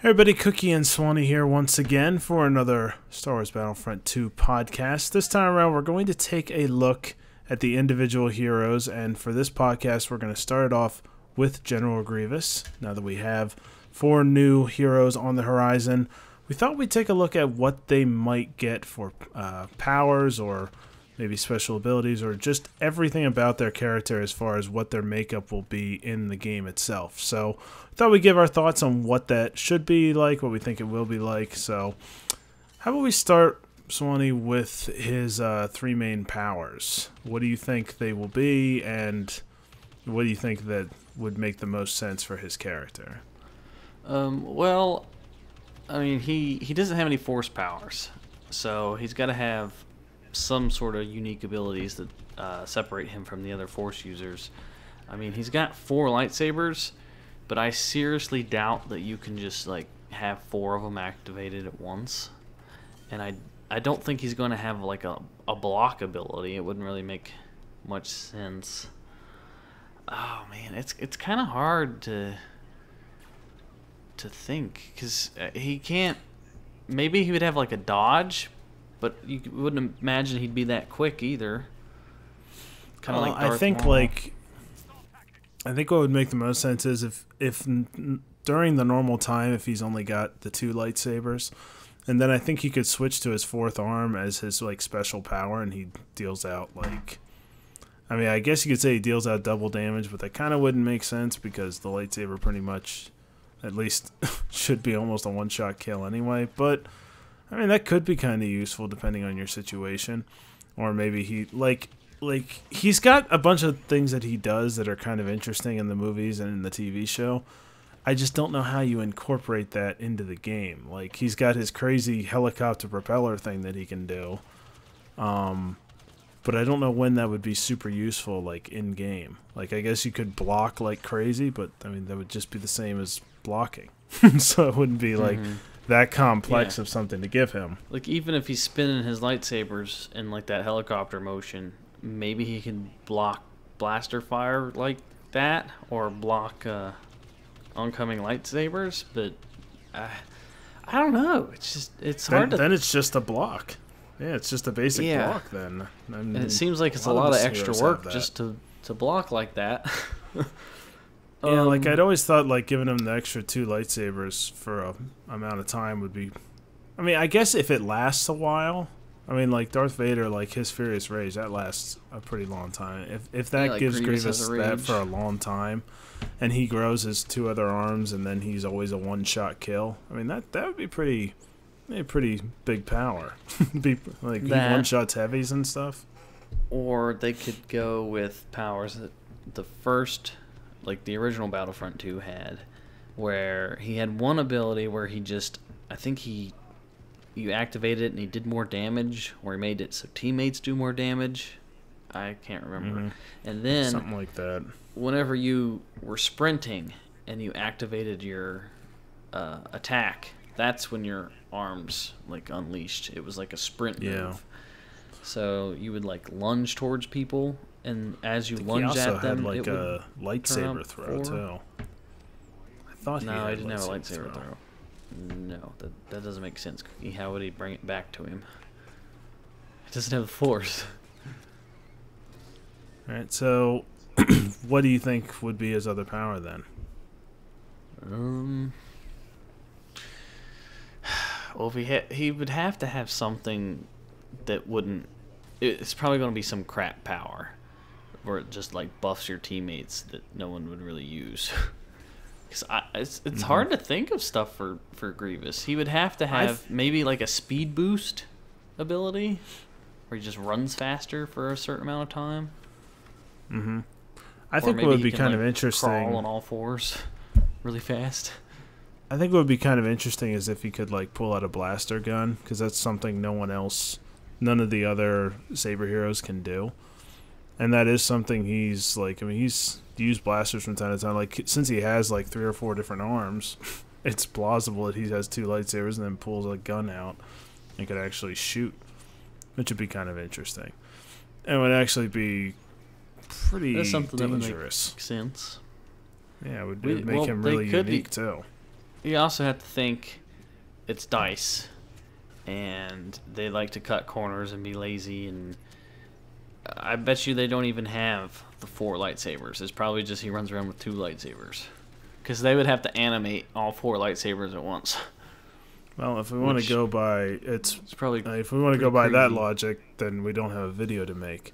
Hey everybody, Cookie and Swanee here once again for another Star Wars Battlefront 2 podcast. This time around, we're going to take a look at the individual heroes, and for this podcast, we're going to start it off with General Grievous. Now that we have 4 new heroes on the horizon, we thought we'd take a look at what they might get for powers or maybe special abilities or just everything about their character as far as what their makeup will be in the game itself. So I thought we'd give our thoughts on what that should be like, what we think it will be like. So how about we start, Swanee, with his 3 main powers? What do you think they will be, and what do you think that would make the most sense for his character? Well, I mean, he doesn't have any force powers, so he's got to have some sort of unique abilities that separate him from the other force users. I mean, he's got 4 lightsabers, but I seriously doubt that you can just like have 4 of them activated at once. And I don't think he's going to have like a block ability. It wouldn't really make much sense. Oh man, it's kind of hard to think, because he can't. Maybe he would have like a dodge, but you wouldn't imagine he'd be that quick either. Kind of like Darth Maul. I think what would make the most sense is if during the normal time, if he's only got the 2 lightsabers, and then I think he could switch to his 4th arm as his like special power, and he deals out like, I mean, I guess you could say he deals out double damage, but that kind of wouldn't make sense because the lightsaber pretty much, at least, should be almost a one-shot kill anyway. But I mean, that could be kind of useful depending on your situation, or maybe he like he's got a bunch of things that he does that are kind of interesting in the movies and in the TV show. I just don't know how you incorporate that into the game. Like, he's got his crazy helicopter propeller thing that he can do, but I don't know when that would be super useful, like in game. Like, I guess you could block like crazy, but I mean that would just be the same as blocking, so it wouldn't be like that complex of something to give him. Like, even if he's spinning his lightsabers in like that helicopter motion, maybe he can block blaster fire like that, or block oncoming lightsabers. But I don't know. It's hard to. Then it's just a block. Yeah, it's just a basic block then. I mean, and it seems like it's a lot of extra work just to block like that. Yeah, like I'd always thought like giving him the extra 2 lightsabers for a amount of time would be, I mean, I guess if it lasts a while, I mean, like Darth Vader, like his Furious Rage, that lasts a pretty long time. If that like gives Grievous Grievous that for a long time, and he grows his 2 other arms, and then he's always a one-shot kill, I mean, that would be pretty big power. Be like he one-shots heavies and stuff. Or they could go with powers that the first, like the original Battlefront 2 had, where he had one ability where he just, I think you activated it and he did more damage, or he made it so teammates do more damage. I can't remember. And then something like that. Whenever you were sprinting and you activated your attack, that's when your arms like unleashed. It was like a sprint move. So you would like lunge towards people, and as you lunge at them, he also had like it a lightsaber throw too. I thought no, he didn't have a lightsaber throw. No, that doesn't make sense. How would he bring it back to him? He doesn't have the force. All right, so what do you think would be his other power then? Well, if he would have to have something that wouldn't. It's probably going to be some crap power, where it just like buffs your teammates that no one would really use. Because it's hard to think of stuff for Grievous. He would have to have maybe like a speed boost ability, where he just runs faster for a certain amount of time. I think what would be kind of interesting, crawl on all 4s really fast. I think what would be kind of interesting is if he could like pull out a blaster gun, because that's something none of the other saber heroes can do. And that is something he's like, I mean, he's used blasters from time to time. Like, since he has like 3 or 4 different arms, it's plausible that he has 2 lightsabers and then pulls a gun out and could actually shoot, which would be kind of interesting. And would actually be pretty That's something dangerous. that would make sense. Yeah, it would make him really unique too. you also have to think it's dice, and they like to cut corners and be lazy, and I bet you they don't even have the 4 lightsabers. It's probably just he runs around with 2 lightsabers. Because they would have to animate all 4 lightsabers at once. Well, if we want to go by it's probably if we want to go by that logic, then we don't have a video to make.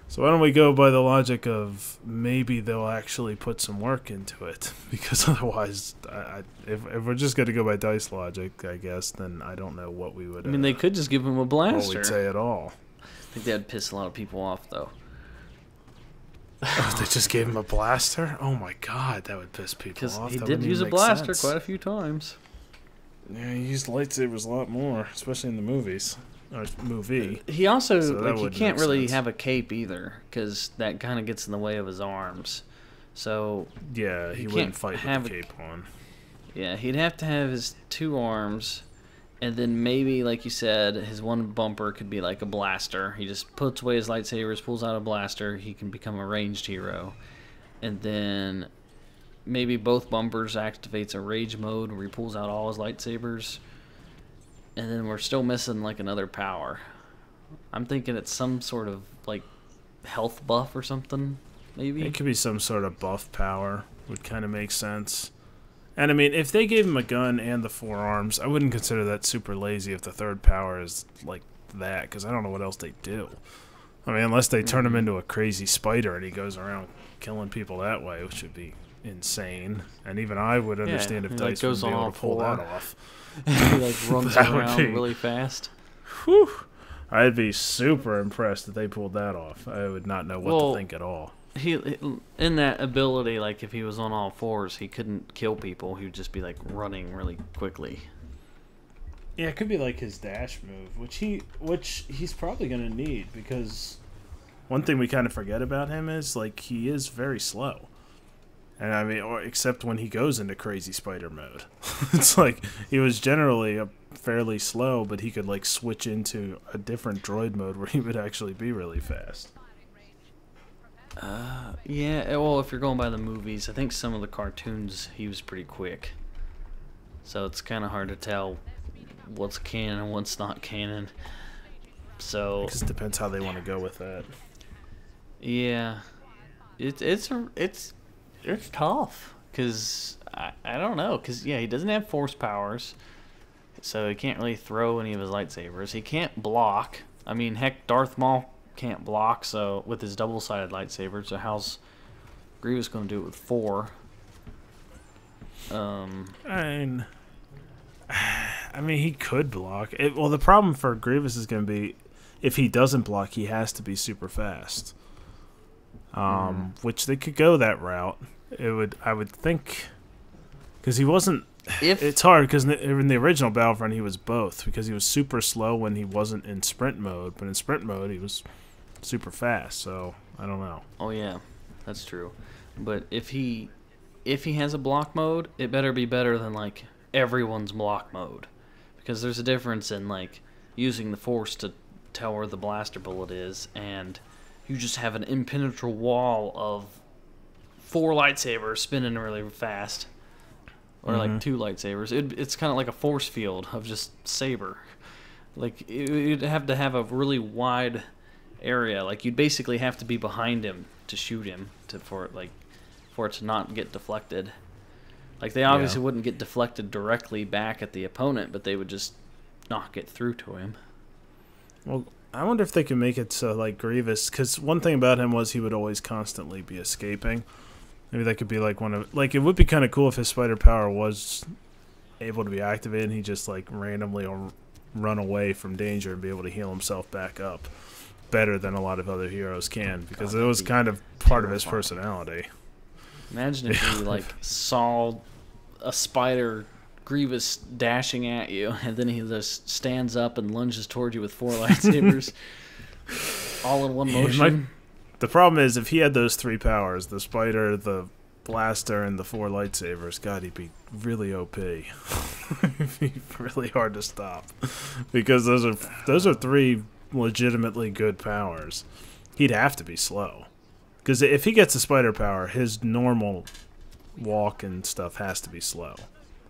So why don't we go by the logic of maybe they'll actually put some work into it? Because otherwise, if we're just going to go by dice logic, I guess, then I don't know what we would. I mean, they could just give him a blaster. What we'd say at all. I think that'd piss a lot of people off, though. Oh, they just gave him a blaster? Oh my god, that would piss people off. Because he did use a blaster quite a few times. Yeah, he used lightsabers a lot more, especially in the movies. Or movie. He also, he can't really have a cape either, because that kind of gets in the way of his arms. So yeah, he wouldn't fight with the cape on. Yeah, he'd have to have his 2 arms, and then maybe, like you said, his one bumper could be like a blaster. He just puts away his lightsabers, pulls out a blaster, he can become a ranged hero. And then maybe both bumpers activates a rage mode where he pulls out all his lightsabers. And then we're still missing like another power. I'm thinking it's some sort of like health buff or something, maybe. It could be some sort of buff power. Would kind of make sense. And I mean, if they gave him a gun and the 4 arms, I wouldn't consider that super lazy if the 3rd power is like that, because I don't know what else they do. I mean, unless they turn him into a crazy spider and he goes around killing people that way, which would be insane. And even I would understand if Dice would be able to pull that off. He like runs around really fast. Whew. I'd be super impressed if they pulled that off. I would not know what to think at all. He in that ability, like if he was on all 4s, he couldn't kill people. He would just be like running really quickly. Yeah, it could be like his dash move, which he's probably gonna need, because one thing we kind of forget about him is like he is very slow. And I mean, except when he goes into crazy spider mode. It's like he was generally fairly slow, but he could like switch into a different droid mode where he would actually be really fast. Yeah, well, if you're going by the movies, I think some of the cartoons he was pretty quick. So it's kind of hard to tell what's canon and what's not canon. So it just depends how they want to go with that. Yeah, it's tough, because I don't know, because yeah, he doesn't have force powers, so he can't really throw any of his lightsabers. He can't block. I mean, heck, Darth Maul can't block, so with his double-sided lightsaber. So how's Grievous going to do it with 4? I mean, he could block. Well, the problem for Grievous is going to be if he doesn't block, he has to be super fast. Which they could go that route. I would think, because he wasn't. It's hard because in the original Battlefront he was both, because he was super slow when he wasn't in sprint mode, but in sprint mode he was super fast. So I don't know. Oh yeah, that's true. But if he has a block mode, it better be better than like everyone's block mode, because there's a difference in like using the force to tell where the blaster bullet is, and you just have an impenetrable wall of 4 lightsabers spinning really fast, or like 2 lightsabers. It's kind of like a force field of just saber. Like you'd have to have a really wide area. Like you'd basically have to be behind him to shoot him for it to not get deflected. Like they obviously wouldn't get deflected directly back at the opponent, but they would just not get through to him. Well, I wonder if they can make it so like Grievous, because one thing about him was he would always constantly be escaping. Maybe that could be like it would be kind of cool if his spider power was able to be activated and he just like randomly run away from danger and be able to heal himself back up better than a lot of other heroes can, because it was kind of part of his personality. Imagine if you like saw a spider Grievous dashing at you, and then he just stands up and lunges toward you with 4 lightsabers all in one motion. The problem is, if he had those 3 powers, the spider, the blaster, and the 4 lightsabers, God, he'd be really OP. It'd be really hard to stop, because those are 3 legitimately good powers. He'd have to be slow, because if he gets a spider power, his normal walk and stuff has to be slow.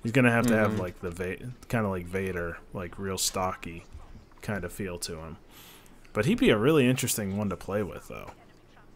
He's gonna have to have like the kind of like Vader, like real stocky kind of feel to him. But he'd be a really interesting one to play with, though,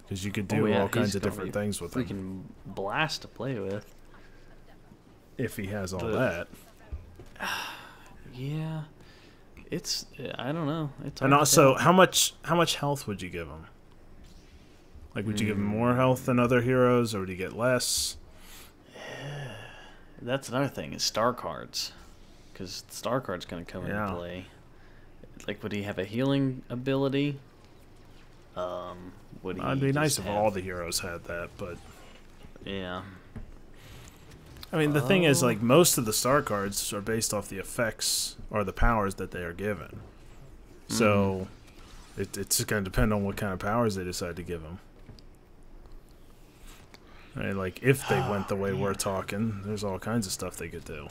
because you could do all kinds of different things with him. Freaking blast to play with. If he has all that. Yeah, it's I don't know. It's and also, how much health would you give him? Like, would you give him more health than other heroes, or would he get less? That's another thing, is star cards. Because star cards going to come into play. Like, would he have a healing ability? Would he? It'd be nice if all the heroes had that, but... Yeah. I mean, the thing is, like, most of the star cards are based off the effects or the powers that they are given. So, it's going to depend on what kind of powers they decide to give him. I mean, like, if they went the way we're talking, there's all kinds of stuff they could do.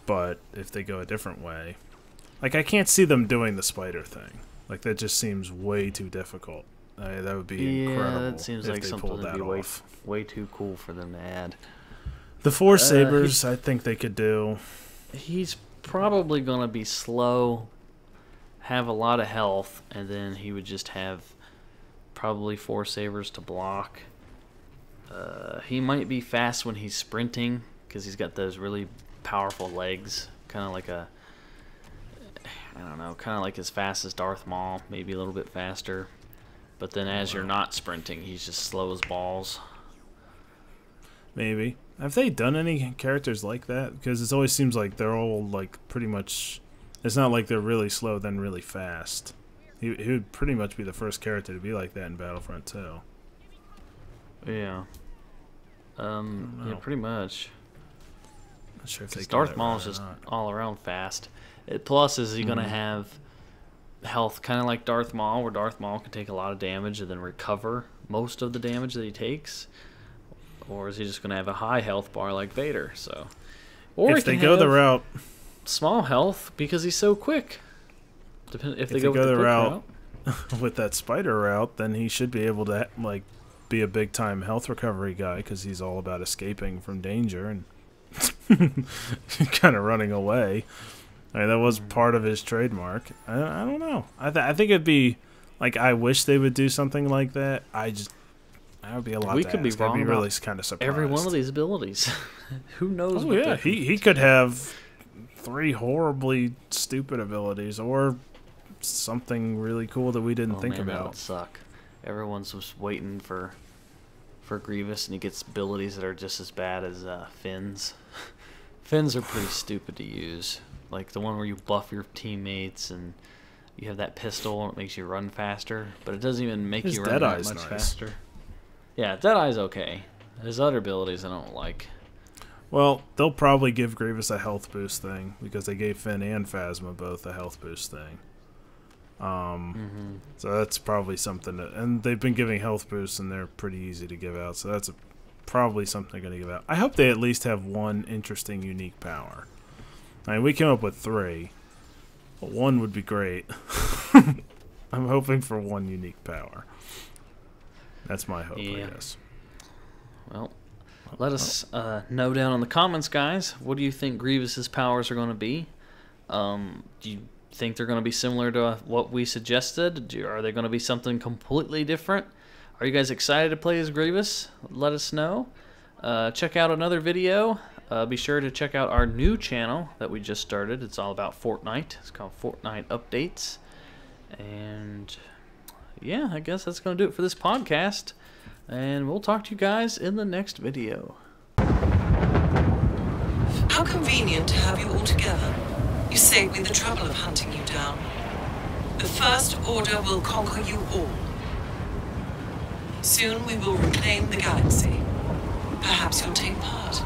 But if they go a different way... Like, I can't see them doing the spider thing. Like, that just seems way too difficult. That would be incredible. Yeah, that seems like something that would be way too cool for them to add. The Force Sabers, I think they could do. He's probably going to be slow, have a lot of health, and then he would just have probably Force Sabers to block. He might be fast when he's sprinting, because he's got those really powerful legs. Kind of like a... I don't know, kind of like as fast as Darth Maul, maybe a little bit faster. But then as you're not sprinting, he's just slow as balls. Maybe. Have they done any characters like that? Because it always seems like they're all, like, pretty much... It's not like they're really slow, then really fast. He would pretty much be the first character to be like that in Battlefront 2. Yeah. Yeah, pretty much. Not sure if they Darth Maul is just all around fast. Plus, is he going to have health kind of like Darth Maul, where Darth Maul can take a lot of damage and then recover most of the damage that he takes? Or is he just going to have a high health bar like Vader? So, or if they go the route, small health because he's so quick. If they go the route with that spider route, then he should be able to like be a big time health recovery guy because he's all about escaping from danger and kind of running away. I mean, that was part of his trademark. I don't know. I think it'd be like, I wish they would do something like that. I would be a lot. We could be wrong. I'd be really kind of surprised. Every one of these abilities. Who knows? Oh yeah, he could have 3 horribly stupid abilities or something really cool that we didn't think about. That would suck. Everyone's just waiting for Grievous, and he gets abilities that are just as bad as Finn's. Finn's are pretty stupid to use. Like the one where you buff your teammates and you have that pistol and it makes you run faster, but it doesn't even make you run that much faster. Yeah, Deadeye's okay. His other abilities I don't like. Well, they'll probably give Grievous a health boost thing because they gave Finn and Phasma both a health boost thing. So that's probably something that, and they've been giving health boosts and they're pretty easy to give out, so that's probably something they're going to give out. I hope they at least have one interesting, unique power. I mean, we came up with 3, but 1 would be great. I'm hoping for 1 unique power. That's my hope, I guess. Well, let us know down in the comments, guys. What do you think Grievous's powers are going to be? Do you think they're going to be similar to what we suggested? Are they going to be something completely different? Are you guys excited to play as Grievous? Let us know. Check out another video. Be sure to check out our new channel that we just started. It's all about Fortnite. It's called Fortnite Updates. And yeah, I guess that's going to do it for this podcast. And we'll talk to you guys in the next video. How convenient to have you all together. You saved me the trouble of hunting you down. The First Order will conquer you all. Soon we will reclaim the galaxy. Perhaps you'll take part.